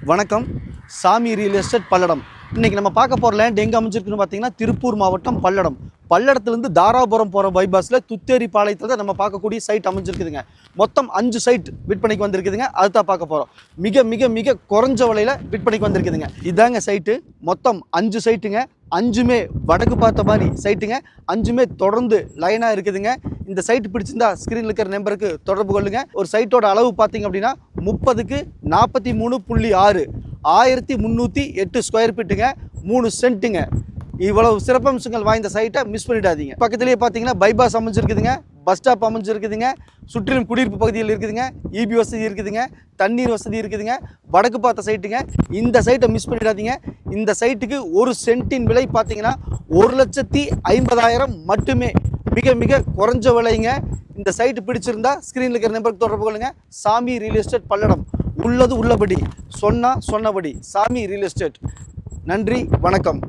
வணக்கம். சாமி real estate Palladam. இன்றைக்கி நம்ம பார்க்க போகிற லேண்ட் எங்கே அமைஞ்சிருக்குன்னு பார்த்தீங்கன்னா திருப்பூர் மாவட்டம் பல்லடம். பல்லடத்துலேருந்து தாராபுரம் போகிற பைபாஸில் துத்தேரி பாளையத்தில் தான் நம்ம பார்க்கக்கூடிய சைட் அமைஞ்சிருக்குதுங்க. மொத்தம் 5 சைட் விற்பனைக்கு வந்திருக்குதுங்க. அதுதான் பார்க்க போகிறோம். மிக மிக மிக குறைஞ்ச விலையில் விற்பனைக்கு வந்திருக்குதுங்க. இதாங்க சைட்டு. மொத்தம் 5 சைட்டுங்க. 5மே வடக்கு பார்த்த மாதிரி சைட்டுங்க. 5மே தொடர்ந்து லைனாக இருக்குதுங்க. இந்த சைட்டு பிடிச்சிருந்தா ஸ்க்ரீனில் இருக்கிற நம்பருக்கு தொடர்பு கொள்ளுங்க. ஒரு சைட்டோட அளவு பார்த்தீங்க அப்படின்னா 30க்கு 43.6 1308 ஸ்கொயர் ஃபீட்டுங்க. 3 சென்ட்டுங்க. இவ்வளவு சிறப்பம்சங்கள் வாய்ந்த சைட்டை மிஸ் பண்ணிடாதீங்க. பக்கத்துலேயே பார்த்தீங்கன்னா பைபாஸ் அமைஞ்சிருக்குதுங்க, பஸ் ஸ்டாப் அமைஞ்சிருக்குதுங்க, சுற்றிலும் குடியிருப்பு பகுதியில் இருக்குதுங்க, இபி வசதி இருக்குதுங்க, தண்ணீர் வசதி இருக்குதுங்க. வடக்கு பார்த்த சைட்டுங்க. இந்த சைட்டை மிஸ் பண்ணிடாதீங்க. இந்த சைட்டுக்கு 1 சென்ட்டின் விலை பார்த்தீங்கன்னா 1,50,000 மட்டுமே. மிக மிக குறைஞ்ச விலைங்க. இந்த சைட்டு பிடிச்சிருந்தா ஸ்க்ரீனில் இருக்கிற நம்பருக்கு தொடர்பு கொள்ளுங்க. சாமி ரியல் எஸ்டேட் பல்லடம். உள்ளது உள்ளபடி, சொன்னபடி சாமி ரியல் எஸ்டேட். நன்றி, வணக்கம்.